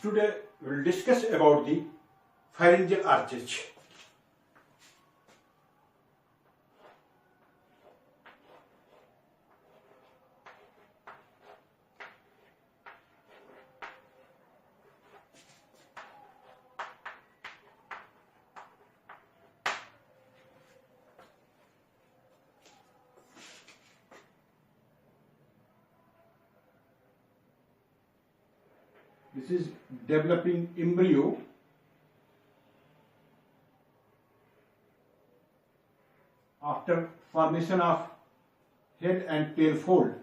Today we will discuss about the pharyngeal arches. This is developing embryo after formation of head and tail fold.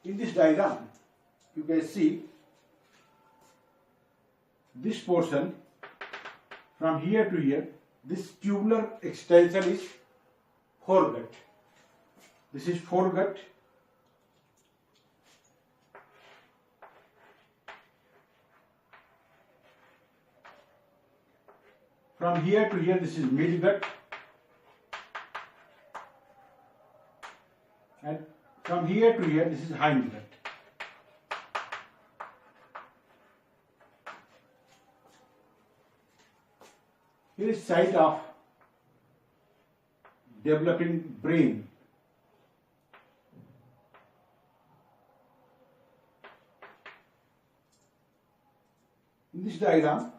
In this diagram, you can see this portion from here to here. This tubular extension is foregut. This is foregut. From here to here, this is midgut. And from here to here, this is hindgut. Here is site of developing brain. In this diagram,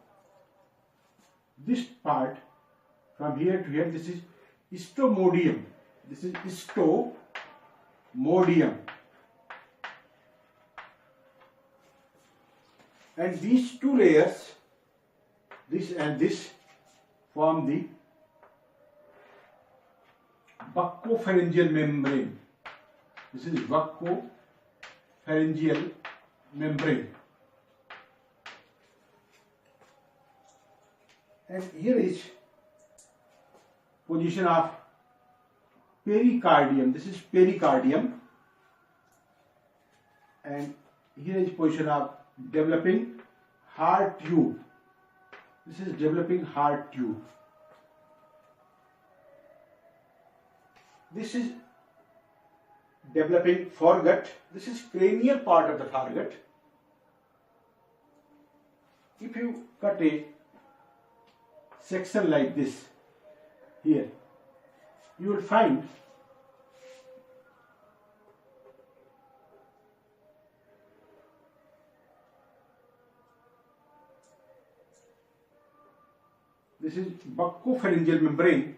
this part from here to here, this is istomodium. This is istomodium. And these two layers, this and this, form the buccopharyngeal membrane. This is buccopharyngeal membrane. And here is position of pericardium. This is pericardium. And here is position of developing heart tube. This is developing heart tube. This is developing foregut. This is cranial part of the foregut. If you cut a section like this here, you will find this is buccopharyngeal membrane.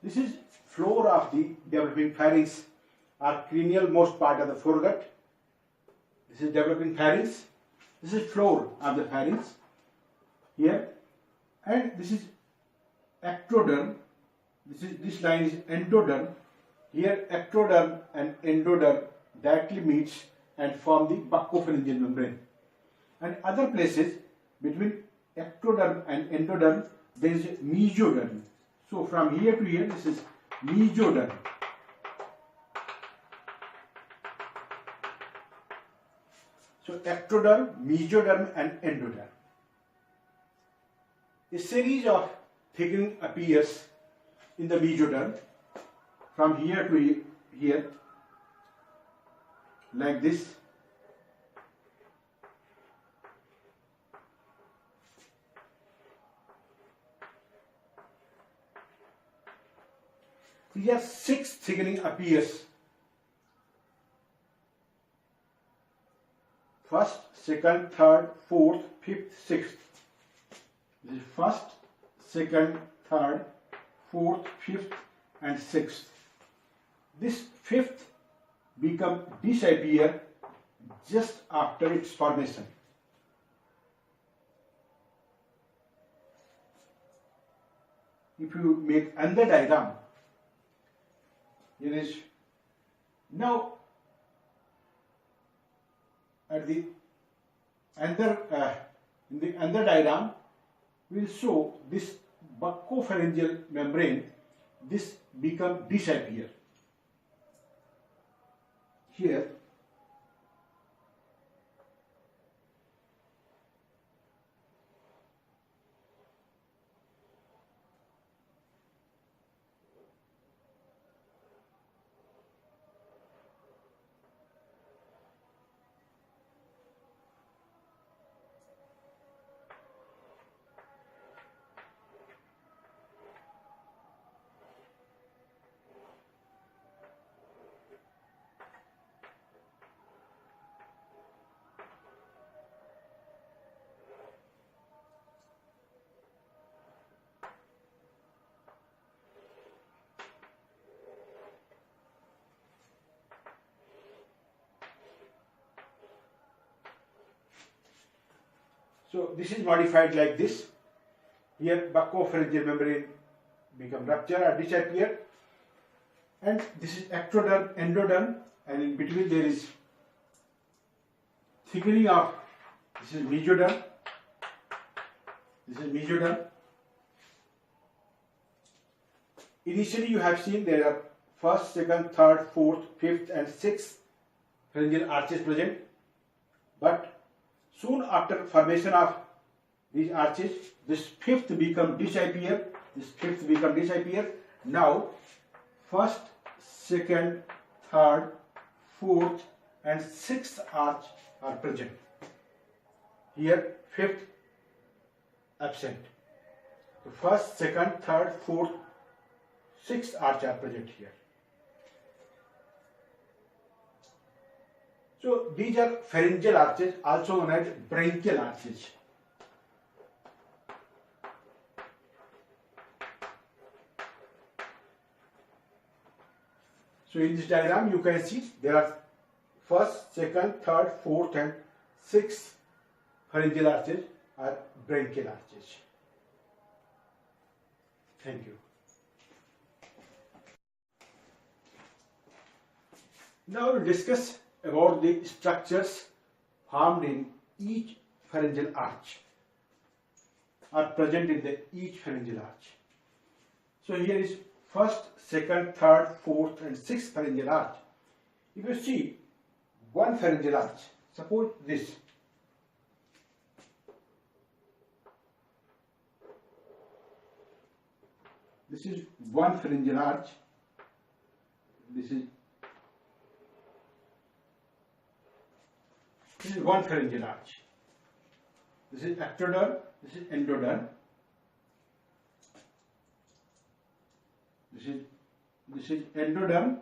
This is floor of the developing pharynx or cranial most part of the foregut. This is developing pharynx. This is floor of the pharynx here, and this is ectoderm. This line is endoderm. Here ectoderm and endoderm directly meets and form the buccopharyngeal membrane. And other places between ectoderm and endoderm there is mesoderm. So from here to here, this is mesoderm. So ectoderm, mesoderm and endoderm. A series of thickening appears in the mesoderm from here to here like this. Here 6 thickening appears. First, second, third, fourth, fifth, sixth. This is first, second, third, fourth, fifth and sixth. This fifth become disappear just after its formation. If you make another diagram, it is now at the other in the other diagram we will show this buccopharyngeal membrane, this become disappear. Here so this is modified like this. Here buccopharyngeal membrane become rupture or disappear, and this is ectoderm, endoderm, and in between there is thickening of, this is mesoderm, this is mesoderm. Initially you have seen there are first, second, third, fourth, fifth and sixth pharyngeal arches present, but soon after formation of these arches, this fifth become disappear, Now, first, second, third, fourth and sixth arch are present. Here, fifth absent. The first, second, third, fourth, sixth arch are present here. So these are pharyngeal arches, also known as bronchial arches. So in this diagram you can see there are first, second, third, fourth and sixth pharyngeal arches are bronchial arches. Thank you. Now we will discuss about the structures formed in each pharyngeal arch, are present in each pharyngeal arch. So here is first, second, third, fourth and sixth pharyngeal arch. If you see one pharyngeal arch, suppose this. This is one pharyngeal arch. This is one pharyngeal arch. This is ectoderm, this is endoderm. This is endoderm.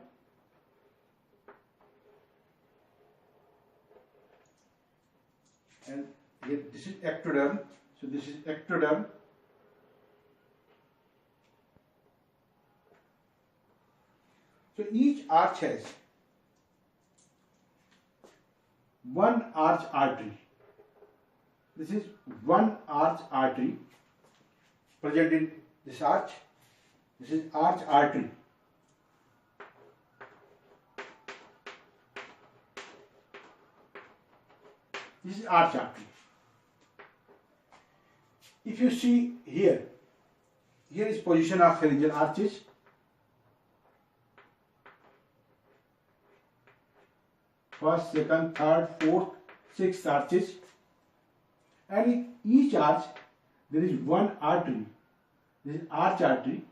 And here this is ectoderm. So this is ectoderm. So each arch has one arch artery. This is one arch artery present in this arch. This is arch artery. This is arch artery. If you see here, here is position of pharyngeal arches. First, second, third, fourth, sixth arches, and in each arch there is one artery. This is arch artery.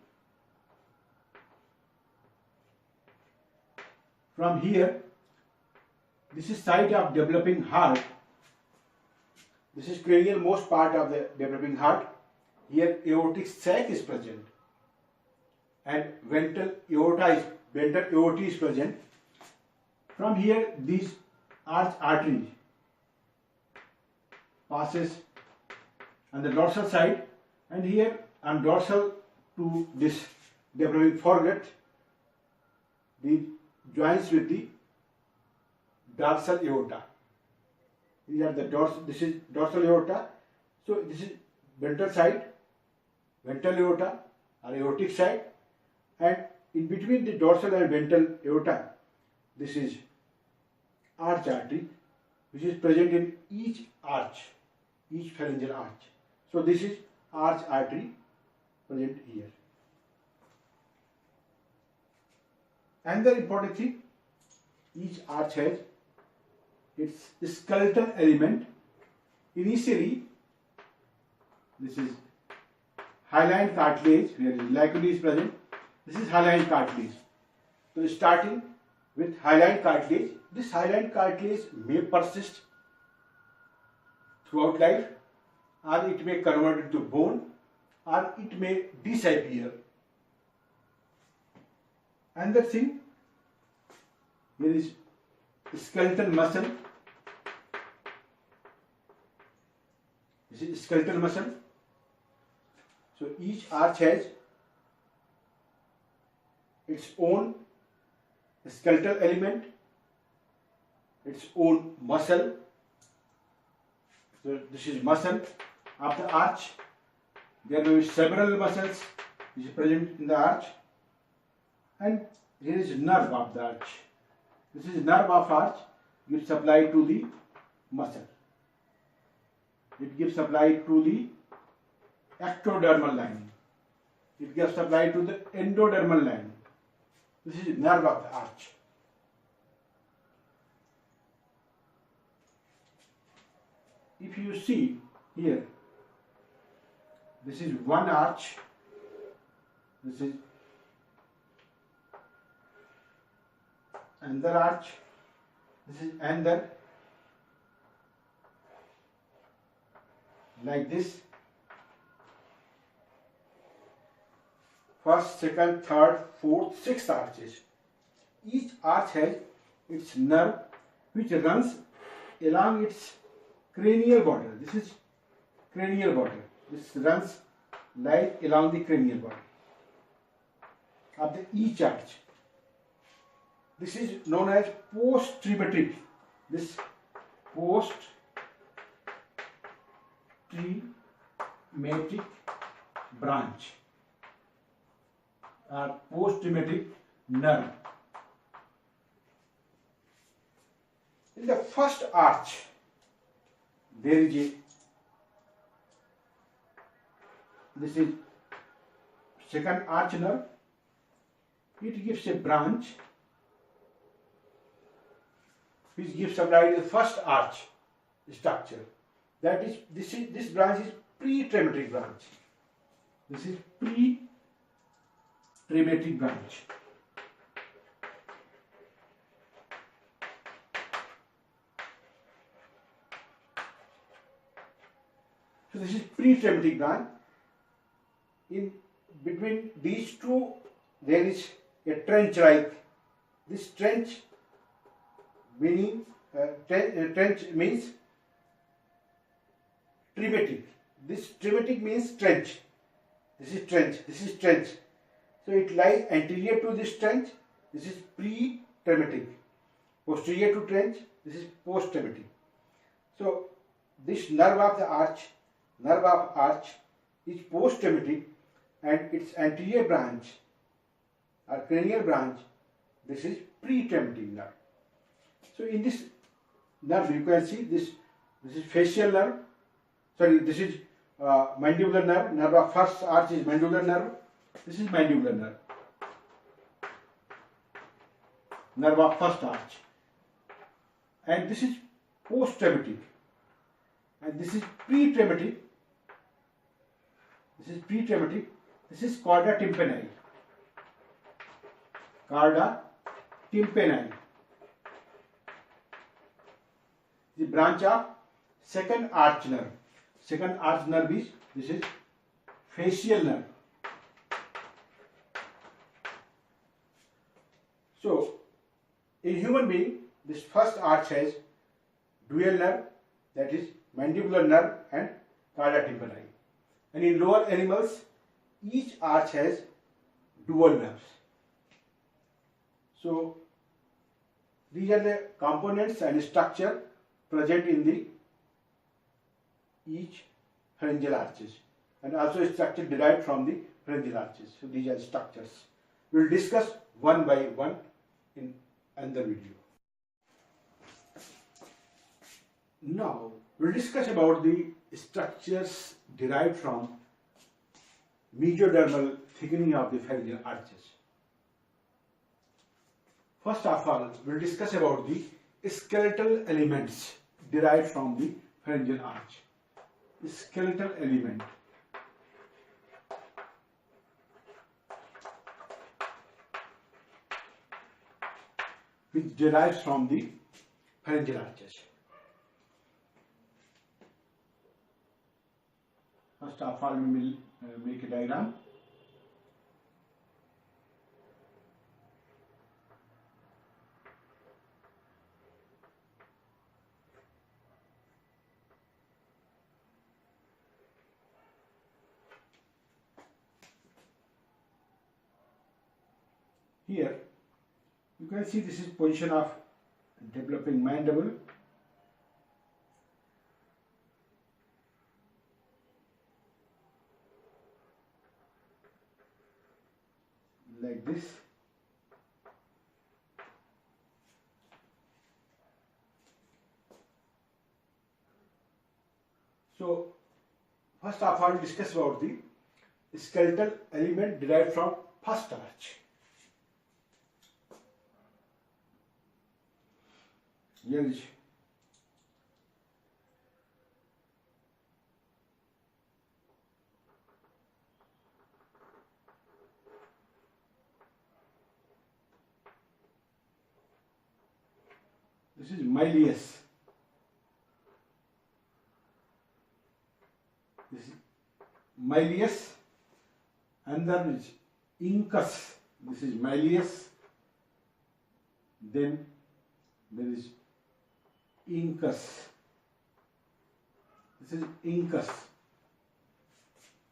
From here, this is site of developing heart. This is cranial most part of the developing heart. Here aortic sac is present, and ventral aorta is present. From here, these arch arteries passes on the dorsal side, and here on dorsal to this developing foregut, the joins with the dorsal aorta. These are the this is dorsal aorta. So this is ventral side, ventral aorta or aortic side, and in between the dorsal and ventral aorta, this is arch artery, which is present in each arch, each pharyngeal arch. So this is arch artery present here. Another important thing, each arch has its skeletal element. Initially, this is hyaline cartilage, where ligament is present. This is hyaline cartilage. So starting with hyaline cartilage, this hyaline cartilage may persist throughout life, or it may convert into bone, or it may disappear. Another thing, here is skeletal muscle. This is skeletal muscle. So each arch has its own skeletal element, its own muscle. So this is muscle of the arch. There will be several muscles which is present in the arch, and here is nerve of the arch. This is nerve of arch, gives supply to the muscle. It gives supply to the ectodermal lining. It gives supply to the endodermal lining. This is nerve of the arch. If you see here, this is one arch. This is another arch. This is another. Like this. First, second, third, fourth, sixth arches. Each arch has its nerve which runs along its cranial border. This is cranial border. This runs like along the cranial border of the each arch. This is known as post-traumatic. This post-traumatic branch or post-traumatic nerve. In the first arch, there is a, this is second arch nerve. It gives a branch which gives supply to the first arch structure. That is, this branch is pre-traumatic branch. This is pre-traumatic branch. So this is pre-traumatic branch. In between these two, there is a trench like this trench, meaning trench means traumatic. This traumatic means trench. This is trench. This is trench. So it lies anterior to this trench. This is pre-traumatic. Posterior to trench. This is post-traumatic. So this nerve of the arch, is post-traumatic, and its anterior branch or cranial branch, this is pre-traumatic nerve. So in this nerve you can see this is facial nerve. Sorry, this is mandibular nerve. Nerve of first arch is mandibular nerve. This is mandibular nerve. Nerve of first arch. And this is post-traumatic. And this is pre-traumatic. This is pre-traumatic. This is chorda tympani. Chorda tympani. The branch of second arch nerve. Second arch nerve is, this is facial nerve. So, in human being, this first arch has dual nerve, that is mandibular nerve and chorda tympani. And in lower animals, each arch has dual nerves. So, These are the components and structure present in the each pharyngeal arches, and also structure derived from the pharyngeal arches. So these are structures. We will discuss one by one in another video. Now we will discuss about the structures derived from mesodermal thickening of the pharyngeal arches. First of all, we will discuss about the skeletal elements derived from the pharyngeal arch. Skeletal element. Which derives from the pharyngeal arches. First of all, we will make a diagram. Here you can see this is position of developing mandible. Like this. So first of all, discuss about the skeletal element derived from first arch. Here is malleus. This is malleus, and then is incus. This is malleus. Then there is incus. This is incus,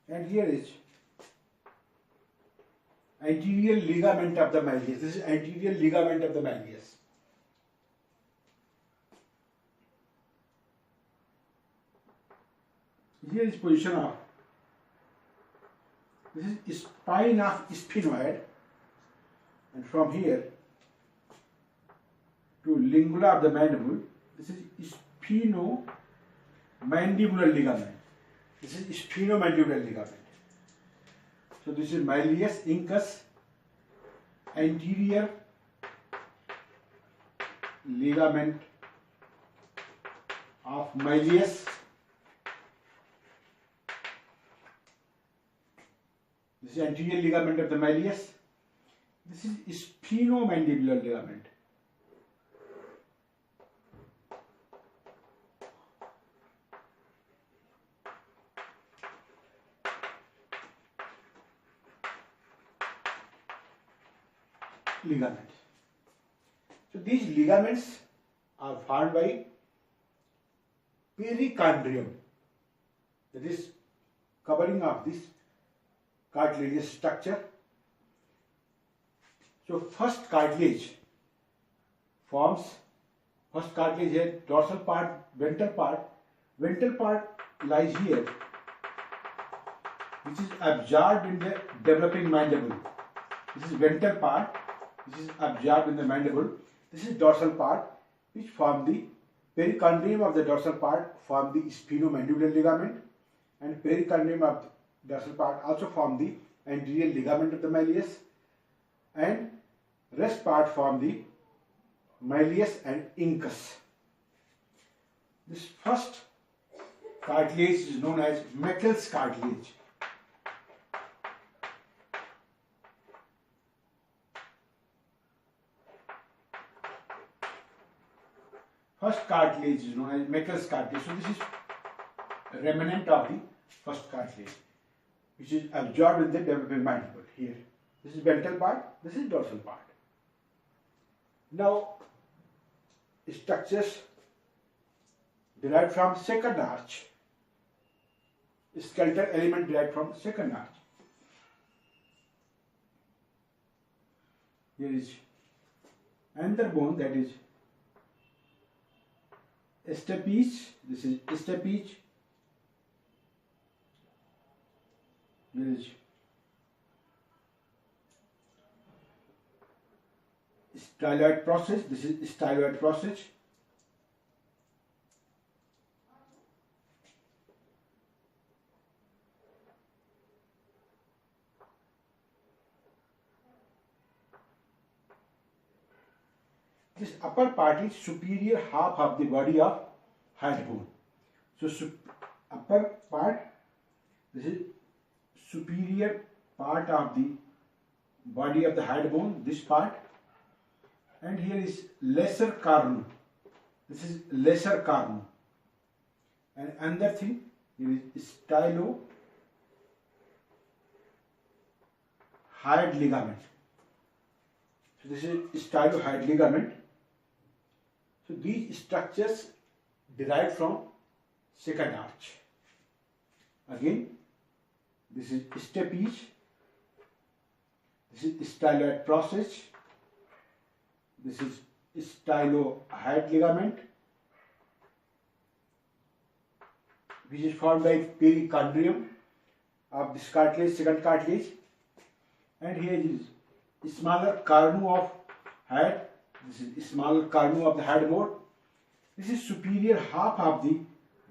and here is anterior ligament of the malleus. This is anterior ligament of the malleus. Here is position of, this is spine of sphenoid, and from here to lingula of the mandible, this is sphenomandibular ligament. This is sphenomandibular ligament. So this is malleus, incus, anterior ligament of malleus. This is anterior ligament of the malleus. This is sphenomandibular ligament. Ligaments. So these ligaments are formed by perichondrium, that is covering of this cartilaginous structure. So first cartilage forms, first cartilage here, dorsal part, ventral part. Ventral part lies here, which is absorbed in the developing mandible. This is ventral part, which is absorbed in the mandible. This is dorsal part, which form the perichondrium of the dorsal part, form the sphenomandibular ligament, and perichondrium of the dorsal part also form the anterior ligament of the malleus, and rest part form the malleus and incus. This first cartilage is known as Meckel's cartilage. First cartilage is known as Meckel's cartilage. So this is a remnant of the first cartilage, which is absorbed in the developing mandible. Here, this is ventral part, this is dorsal part. Now, structures derived from second arch. Skeletal element derived from second arch. Here is another bone, that is stapes. This is stapes. There is styloid process. This is styloid process. This upper part is superior half of the body of head bone. So upper part, this is superior part of the body of the head bone, this part. And here is lesser carnum. This is lesser carnum. And another thing, here is stylohyoid ligament. So this is stylohyoid ligament. So these structures derived from second arch. Again, this is stapes. This is styloid process. This is stylohyoid ligament, which is formed by perichondrium of this cartilage, second cartilage. And here is smaller carnu of head. This is smaller carnu of the head bone. This is superior half of the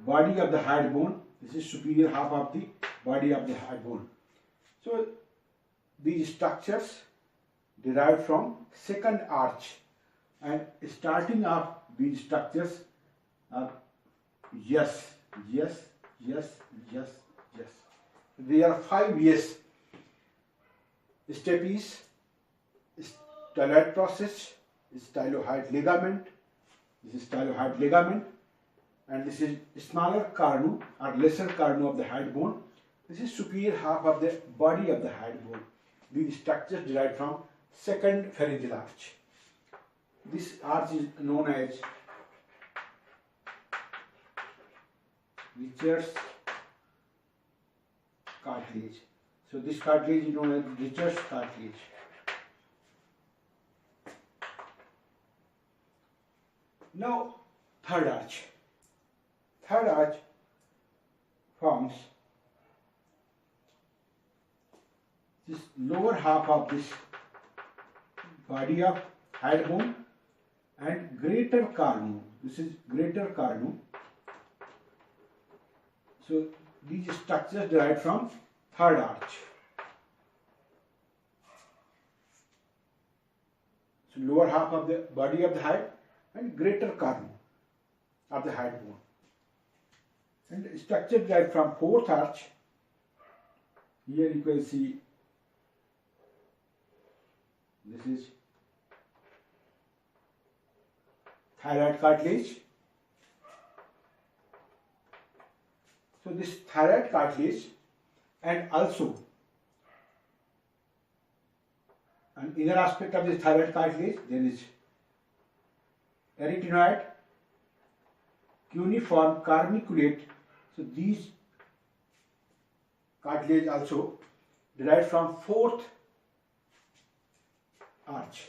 body of the head bone. This is superior half of the body of the head bone. So these structures derived from second arch, and starting of these structures are yes. There are 5 yes. Stapes, styloid process, stylohyoid ligament. This is stylohyoid ligament, and this is smaller carnu or lesser carnu of the head bone. This is superior half of the body of the head bone. These structures derived from second pharyngeal arch. This arch is known as Richard's cartilage. So this cartilage is known as Richard's cartilage. Now third arch. Third arch forms this lower half of this body of head bone and greater carnu. This is greater carnu. So these structures derived from third arch. So lower half of the body of the head and greater carnu of the head bone. And structure derived from fourth arch. Here you can see this is thyroid cartilage. So this thyroid cartilage, and also an inner aspect of this thyroid cartilage, there is arytenoid, cuneiform, carniculate. So these cartilage also derived from fourth arch.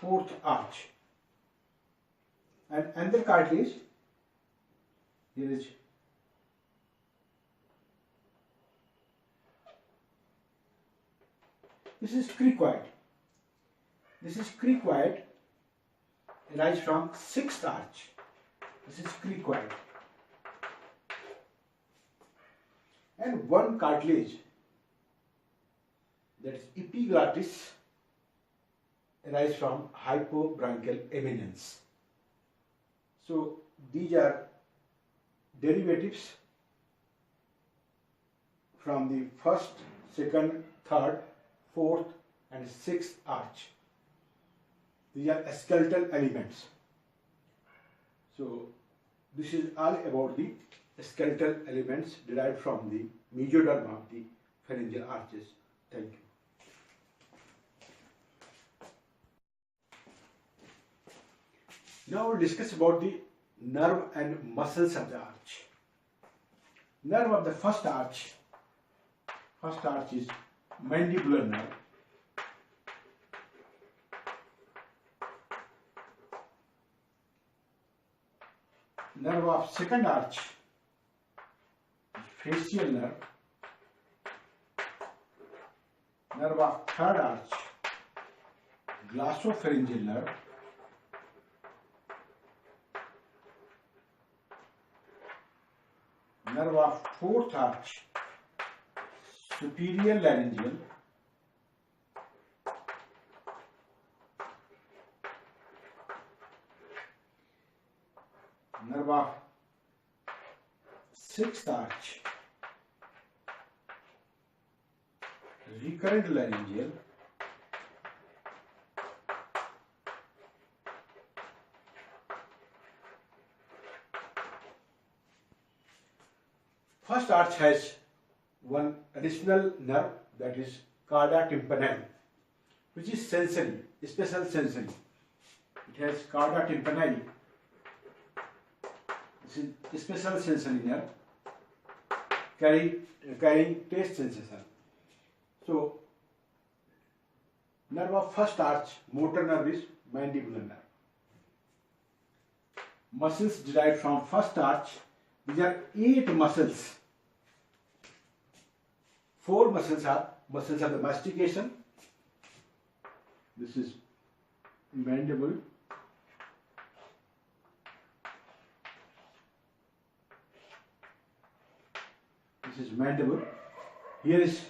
Fourth arch. And another cartilage, here is this is cricoid. This is cricoid, arises from sixth arch. This is cricoid. And one cartilage, that is epiglottis, arises from hypobronchial eminence. So these are derivatives from the first, second, third, fourth and sixth arch. These are skeletal elements. So this is all about the skeletal elements derived from the mesoderm of the pharyngeal arches. Thank you. Now we'll discuss about the nerve and muscles of the arch. Nerve of the first arch is mandibular nerve. nerve of second arch, facial nerve, nerve of third arch, glossopharyngeal nerve, nerve of fourth arch, superior laryngeal, nerve of sixth arch, recurrent laryngeal, first arch has one additional nerve, that is cardia tympani, which is sensory, special sensory. It has cardia tympani. This is special sensory nerve carrying taste sensation. So, nerve of first arch, motor nerve, is mandibular nerve. Muscles derived from first arch, these are 8 muscles. 4 muscles are muscles of the mastication. This is mandible. This is mandible. Here is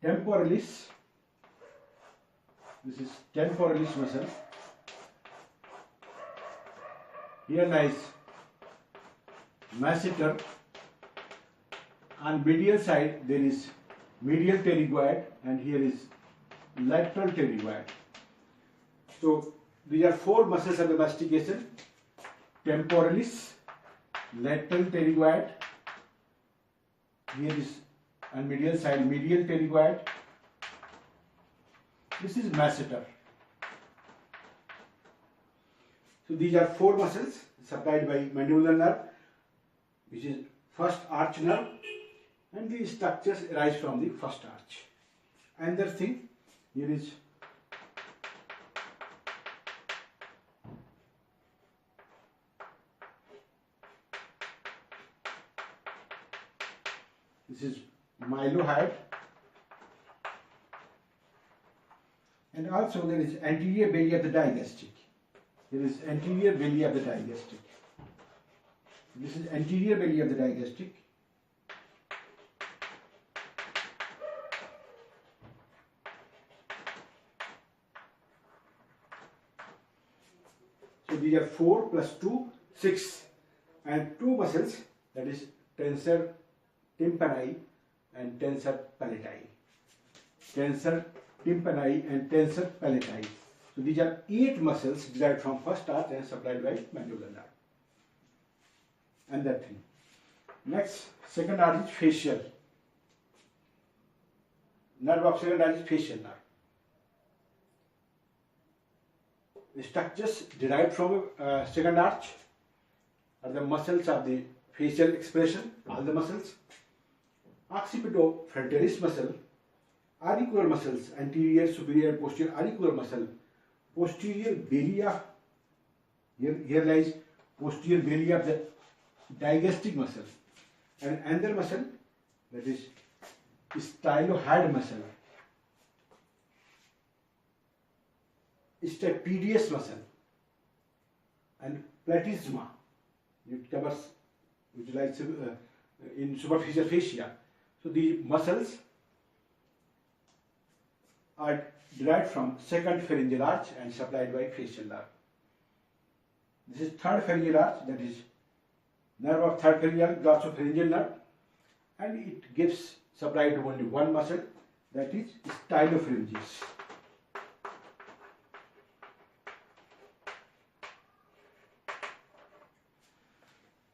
temporalis. This is temporalis muscle. Here lies masseter. On medial side there is medial pterygoid and here is lateral pterygoid. So these are 4 muscles of the mastication: temporalis, lateral pterygoid, here is on medial side medial pterygoid. This is masseter. So these are 4 muscles supplied by mandibular nerve, which is first arch nerve, and these structures arise from the first arch. Another thing, here is mylohyoid, and also there is anterior belly of the digastric. There is anterior belly of the digastric. This is anterior belly of the digastric. So these are 4 plus 2, 6, and 2 muscles, that is tensor tympani and tensor palatii. Tensor tympani and tensor palatii. So these are 8 muscles derived from first arch and supplied by mandibular nerve. And that thing. Next, second arch is facial. Nerve of second arch is facial nerve. The structures derived from second arch are the muscles of the facial expression, all the muscles, occipitofrontalis muscle, auricular muscles, anterior, superior, posterior auricular muscle, posterior belly of, here lies posterior belly of the digastric muscle, and another muscle, that is stylohyoid muscle, stapedius muscle, and platysma, it covers, which lies in superficial fascia. So the muscles are derived from second pharyngeal arch and supplied by facial nerve. This is third pharyngeal arch, that is nerve of third pharyngeal, glossopharyngeal nerve, and it gives supply to only one muscle, that is stylopharyngeus.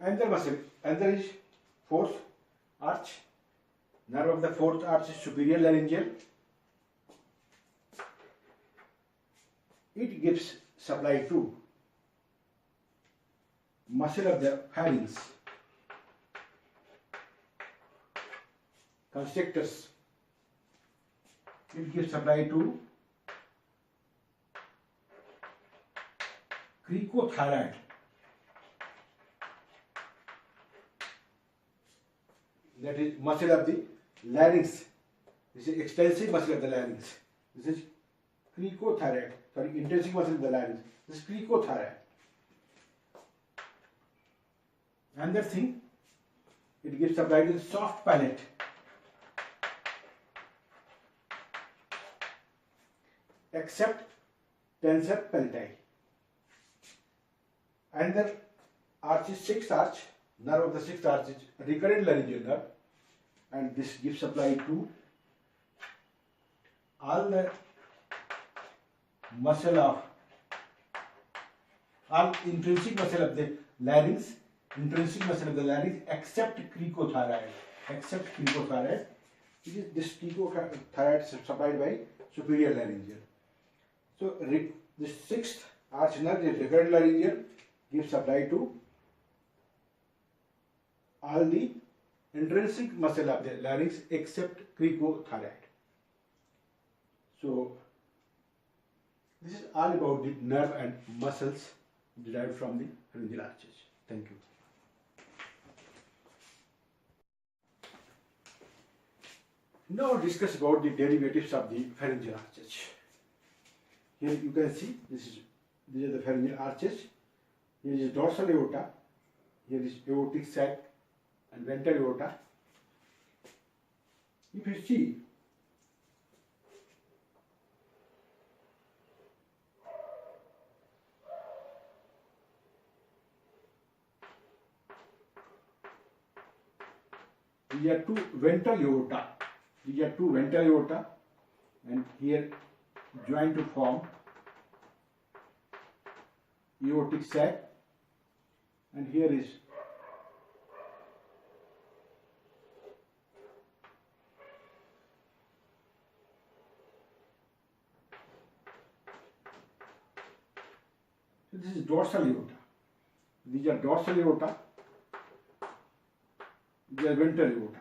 And the muscle, and there is fourth arch. Nerve of the fourth arch is superior laryngeal. It gives supply to muscle of the pharynx, constrictors. It gives supply to cricothyroid. that is muscle of the larynx. This is extensive muscle of the larynx. This is cricothyroid. Sorry, intrinsic muscle of the larynx. This is cricothyroid. Another thing, it gives supply to the soft palate. Except tensor palatii. Another arch is sixth arch. Nerve of the sixth arch is recurrent laryngeal nerve, and this gives supply to all the muscle of all intrinsic muscle of the larynx, except cricothyroid. This cricothyroid is supplied by superior laryngeal. So the sixth arch nerve is recurrent laryngeal, gives supply to all the intrinsic muscle of the larynx except cricothyroid. So this is all about the nerve and muscles derived from the pharyngeal arches. Thank you. Now discuss about the derivatives of the pharyngeal arches. Here you can see these are the pharyngeal arches. Here is dorsal aorta. Here is aortic sac and ventral aorta. If you see, these are two ventral aorta. And here join to form aortic sac, and here is this is dorsal aorta. These are dorsal aorta. These are ventral aorta.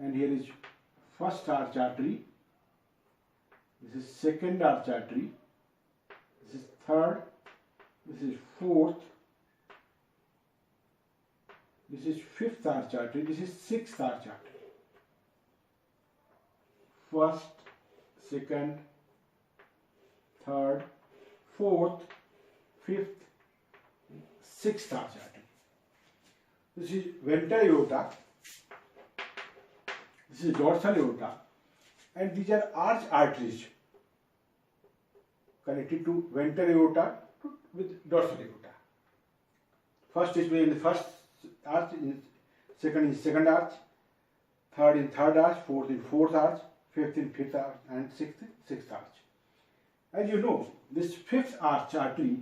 And here is first arch artery. This is second arch artery. This is third. This is fourth. This is fifth arch artery. This is sixth arch artery. First, second, third, fourth, fifth, sixth arch artery. This is ventral aorta. This is dorsal aorta, and these are arch arteries connected to ventral aorta with dorsal aorta. First is in the first arch, second is second arch, third in third arch, fourth in fourth arch, fifth in fifth arch, and sixth in sixth arch. As you know, this fifth arch artery,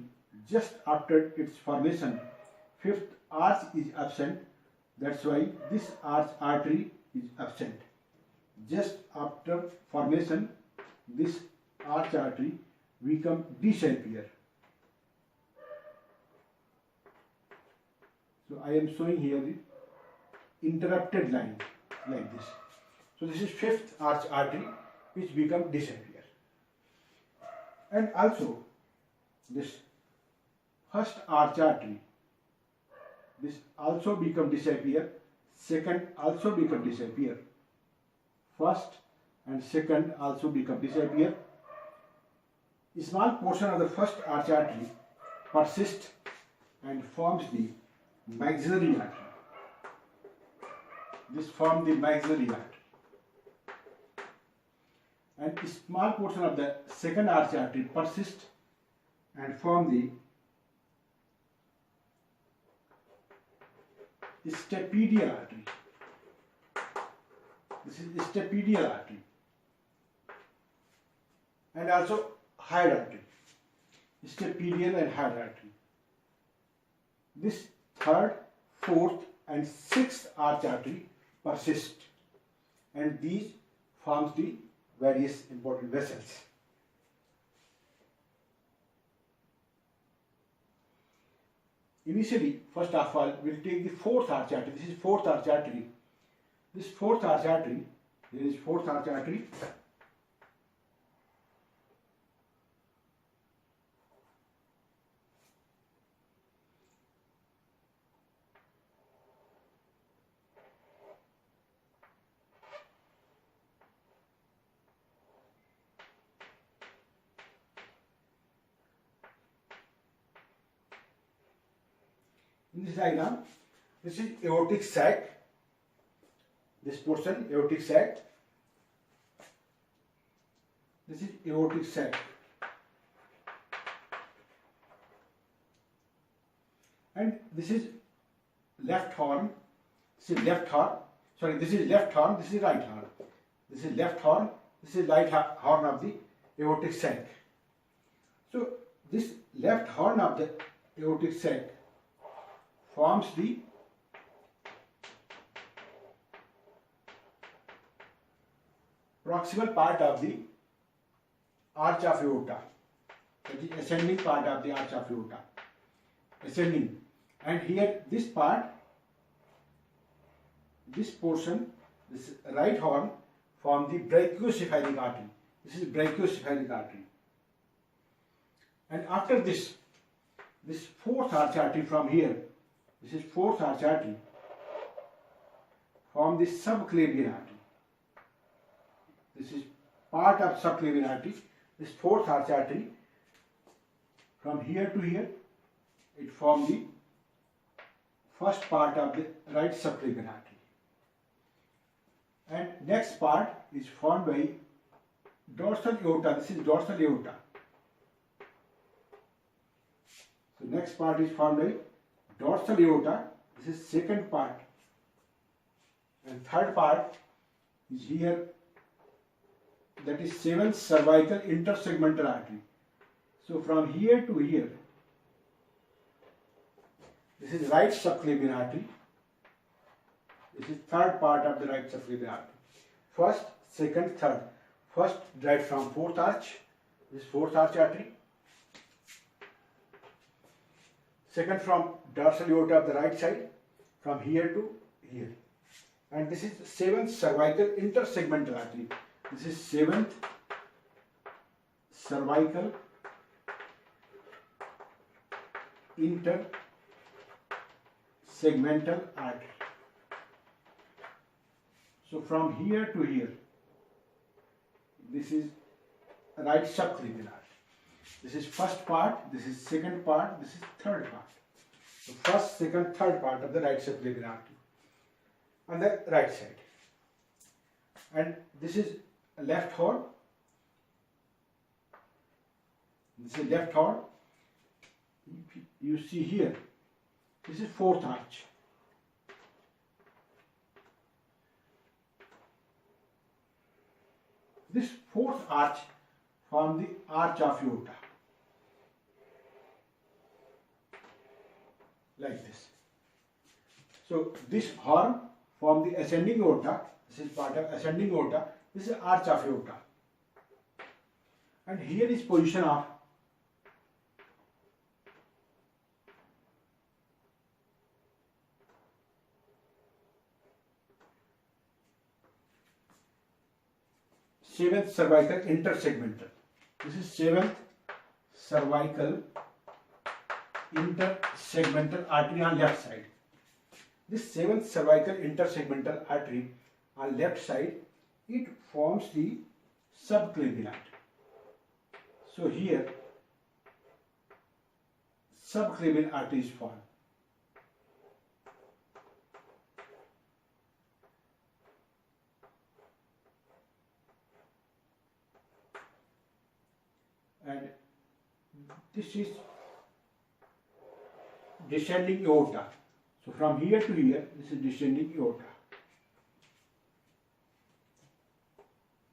just after its formation, fifth arch is absent. That's why this arch artery is absent. Just after formation, this arch artery become disappear. So I am showing here the interrupted line like this. So this is fifth arch artery which become disappear. And also this first arch artery, this also become disappear, second also become disappear, first and second also become disappear. A small portion of the first arch artery persists and forms the maxillary artery. This forms the maxillary artery. And a small portion of the second arch artery persists and form the stapedial artery. This is stapedial artery, and also hyoid artery. Stapedial and hyoid artery. This third, fourth, and sixth arch artery persist, and these forms the various important vessels. Initially, first of all, we'll take the fourth arch artery. This is fourth arch artery. This fourth arch artery, there is fourth arch artery. In this diagram, this is aortic sac. This portion, aortic sac. This is aortic sac. And this is left horn. This is left horn. Sorry, this is left horn. This is right horn. This is left horn. This is right horn of the aortic sac. So this left horn of the aortic sac forms the proximal part of the arch of aorta, the ascending part of the arch of aorta, ascending. And here this part, this portion, this right horn form the brachiocephalic artery. This is brachiocephalic artery. And after this fourth arch artery from here, this is fourth arch artery, form the subclavian artery. This is part of subclavian artery. This fourth arch artery, from here to here, it forms the first part of the right subclavian artery. And next part is formed by dorsal aorta. This is dorsal aorta. So next part is formed by dorsal aorta. This is second part. And third part is here. That is seventh cervical intersegmental artery. So from here to here, this is right subclavian artery. This is third part of the right subclavian artery. First, second, third. First right from fourth arch. This is fourth arch artery. Second from dorsal aorta of the right side, from here to here. And this is seventh cervical intersegmental artery. This is seventh cervical intersegmental artery. So from here to here, this is right subclavian artery. This is first part, this is second part, this is third part. So first, second, third part of the right subclavian artery on the right side. And this is left horn. This is left horn. You see here, this is fourth arch. This fourth arch forms the arch of aorta, like this. So this horn forms the ascending aorta. This is part of ascending aorta. This is arch of aorta. And here is position of seventh cervical intersegmental. This is seventh cervical intersegmental artery on left side. This seventh cervical intersegmental artery on left side, it forms the subclavian artery. So here subclavian artery is formed. And this is descending aorta. So from here to here, this is descending aorta.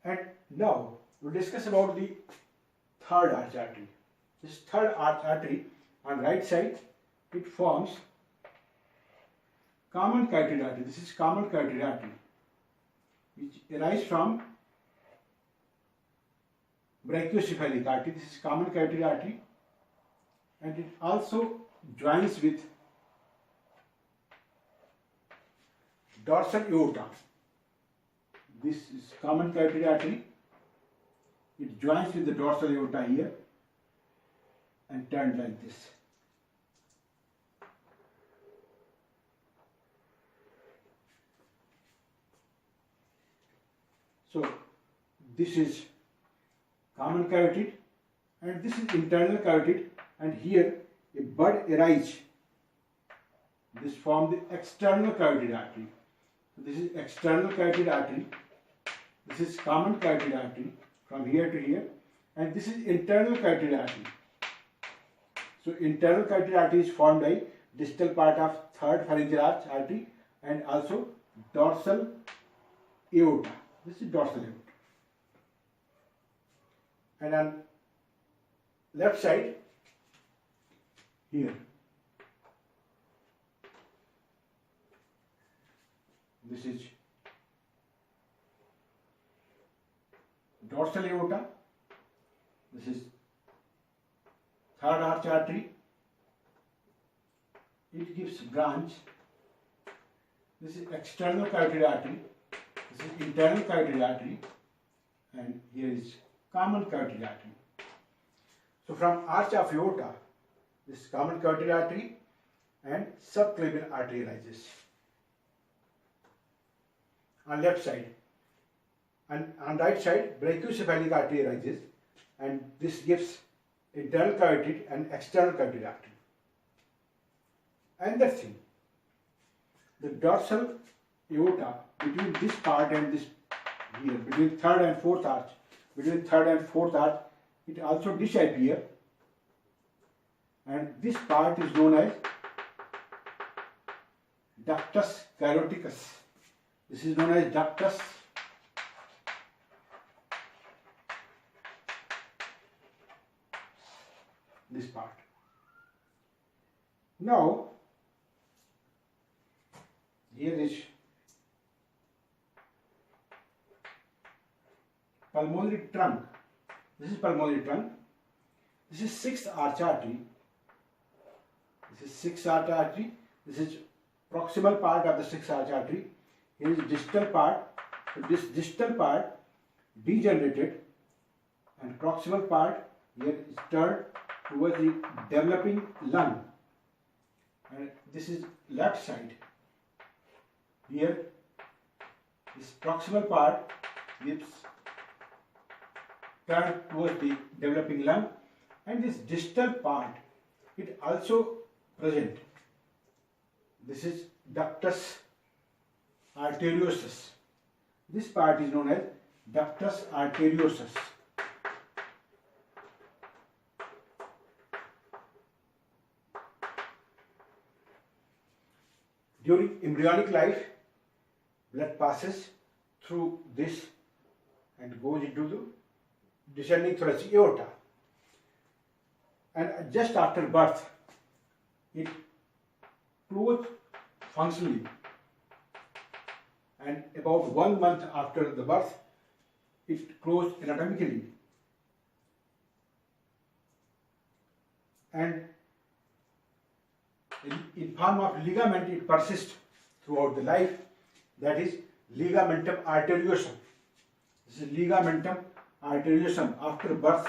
And now we'll discuss about the third arch artery. This third arch artery on right side, it forms common carotid artery. This is common carotid artery, which arises from brachiocephalic artery. This is common carotid artery, and it also joins with dorsal aorta. This is common carotid artery. It joins with the dorsal aorta here and turns like this. So this is common carotid and this is internal carotid, and here a bud arises This forms the external carotid artery. This is external carotid artery. This is common carotid artery from here to here, and this is internal carotid artery. So internal carotid artery is formed by distal part of third pharyngeal arch artery and also dorsal aorta. This is dorsal aorta. And on left side here, this is dorsal aorta. This is third arch artery. It gives branch. This is external carotid artery. This is internal carotid artery, and here is common carotid artery. So from arch of aorta, this common carotid artery and subclavian artery rises. On left side, and on right side, brachiocephalic artery rises, and this gives internal carotid and external carotid artery. And that's it. The dorsal aorta between this part and this here, between third and fourth arch, it also disappears, and this part is known as ductus caroticus. This is known as ductus this part. Now here is pulmonary trunk. This is pulmonary trunk. This is sixth arch artery. This is sixth arch artery. This is proximal part of the sixth arch artery. Here is distal part. So this distal part degenerated, and proximal part here is turned towards the developing lung. And this is left side. Here, this proximal part gives turn towards the developing lung, and this distal part, it also present. This is ductus arteriosus. This part is known as ductus arteriosus. During embryonic life, blood passes through this and goes into the descending thoracic aorta. And just after birth, it closes functionally. And about 1 month after the birth, it closes anatomically. And in form of ligament, it persists throughout the life. That is ligamentum arteriosum. This is ligamentum arteriosum after birth.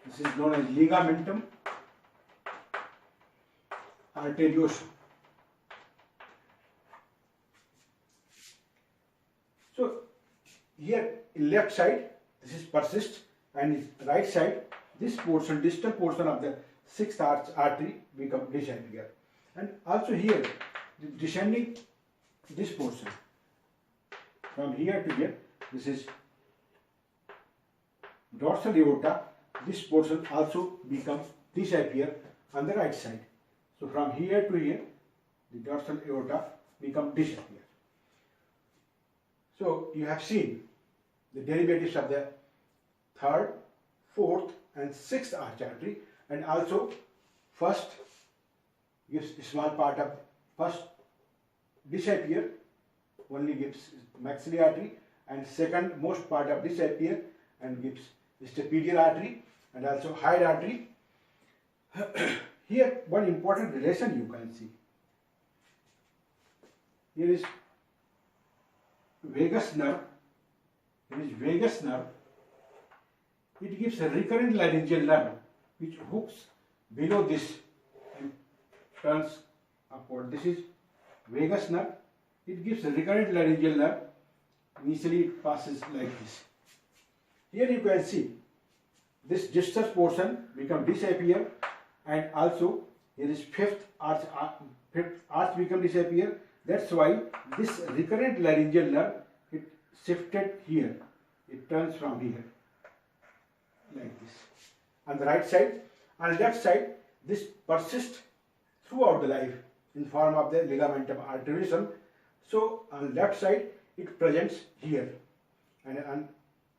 This is known as ligamentum arteriosum. So here in left side, this is persist, and in right side, this portion, distal portion of the sixth arch artery become disappear. And also here, the descending this portion from here to here, this is dorsal aorta. This portion also becomes disappear on the right side. So from here to here, the dorsal aorta become disappear. So you have seen the derivatives of the third, fourth, and sixth arch artery, and also first gives a small part of first disappear, only gives maxillary artery, and second most part of disappear and gives stapedial artery and also hyoid artery. Here one important relation you can see. Here is vagus nerve. Here is vagus nerve. It gives a recurrent laryngeal nerve which hooks below this and turns upward. This is vagus nerve. It gives a recurrent laryngeal nerve. Initially it passes like this. Here you can see this distal portion become disappear, and also Here is fifth arch become disappear. That's why this recurrent laryngeal nerve, it shifted here. It turns from here like this. On the right side, on the left side, this persists throughout the life in form of the ligamentum arteriosus. So on left side it presents here, and on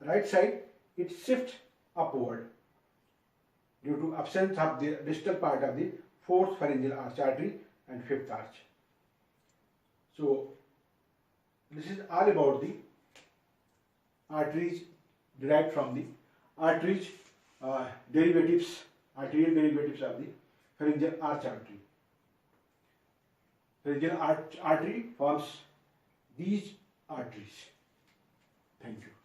right side it shifts upward due to absence of the distal part of the fourth pharyngeal arch artery and fifth arch. So this is all about the arteries derived from the arteries derivatives, arterial derivatives of the pharyngeal arch artery. Pharyngeal arch artery forms these arteries. Thank you.